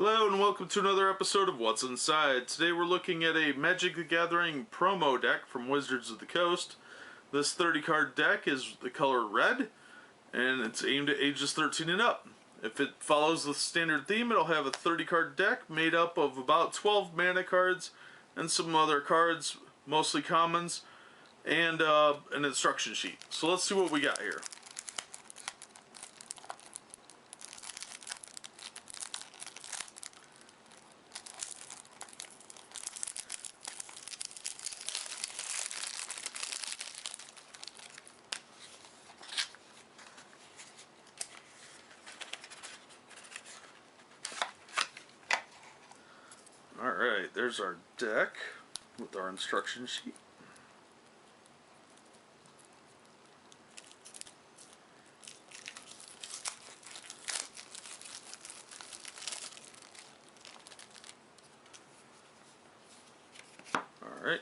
Hello and welcome to another episode of What's Inside. Today we're looking at a Magic the Gathering promo deck from Wizards of the Coast. This 30 card deck is the color red and it's aimed at ages 13 and up. If it follows the standard theme, it'll have a 30 card deck made up of about 12 mana cards and some other cards, mostly commons, and an instruction sheet. So let's see what we got here. Alright, there's our deck with our instruction sheet. Alright,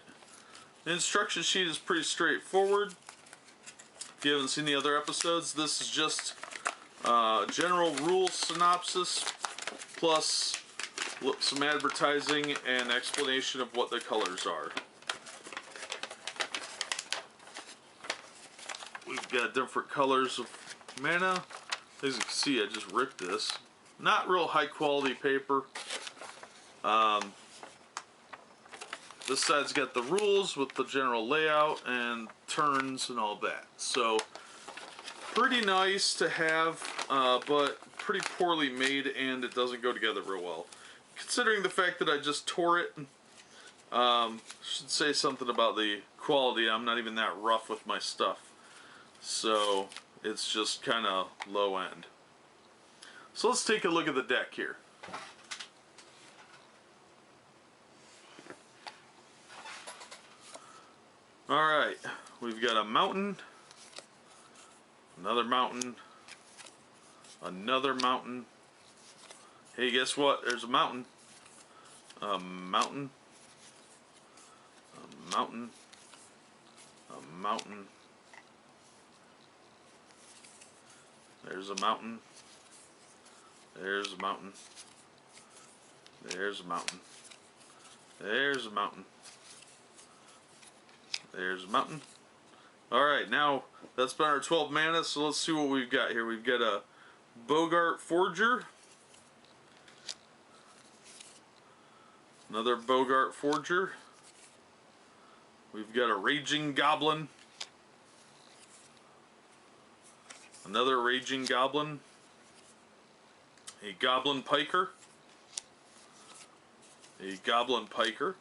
the instruction sheet is pretty straightforward. If you haven't seen the other episodes, this is just general rule synopsis plus some advertising and explanation of what the colors are. We've got different colors of mana. As you can see, I just ripped this. Not real high quality paper. This side's got the rules with the general layout and turns and all that. So pretty nice to have, but pretty poorly made, and it doesn't go together real well. Considering the fact that I just tore it, should say something about the quality. I'm not even that rough with my stuff, so it's just kind of low end. So let's take a look at the deck here. Alright, we've got a mountain, another mountain, another mountain. Hey, guess what? There's a mountain. A mountain. A mountain. A mountain. There's a mountain. There's a mountain. There's a mountain. There's a mountain. There's a mountain. Alright, now that's been our 12 mana, so let's see what we've got here. We've got a Boggart Forger. Another Boggart Forger. We've got a Raging Goblin. Another Raging Goblin. A Goblin Piker. A Goblin Piker.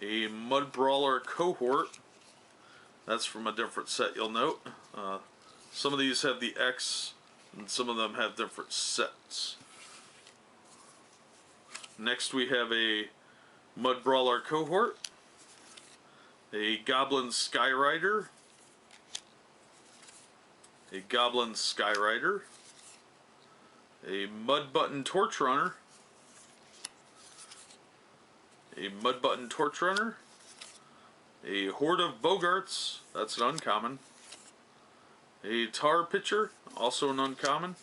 A Mudbrawler Cohort. That's from a different set, you'll note. Some of these have the X, and some of them have different sets. Next we have a Mudbrawler Cohort, a Goblin Skyrider, a Goblin Skyrider, a Mudbutton Torchrunner, a Mudbutton Torchrunner, a Horde of Boggarts, that's an uncommon, a Tar Pitcher, also an uncommon,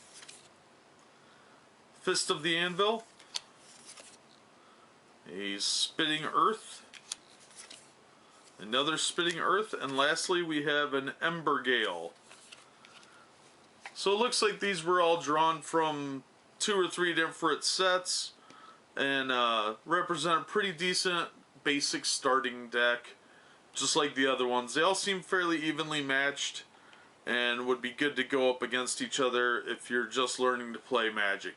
Fist of the Anvil, a Spitting Earth, another Spitting Earth, and lastly we have an Embergale. So it looks like these were all drawn from 2 or 3 different sets and represent a pretty decent basic starting deck, just like the other ones. They all seem fairly evenly matched and would be good to go up against each other if you're just learning to play Magic.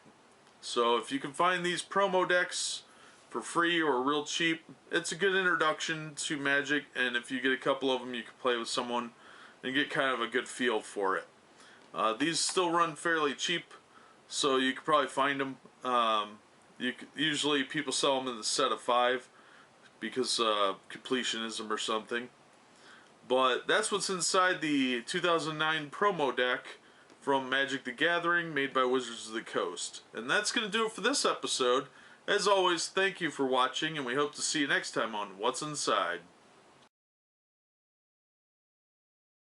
So if you can find these promo decks for free or real cheap, it's a good introduction to Magic, and if you get a couple of them you can play with someone and get kind of a good feel for it. These still run fairly cheap, so you could probably find them. Usually people sell them in the set of 5 because completionism or something. But that's what's inside the 2009 promo deck from Magic the Gathering, made by Wizards of the Coast. And that's going to do it for this episode. As always, thank you for watching, and we hope to see you next time on What's Inside.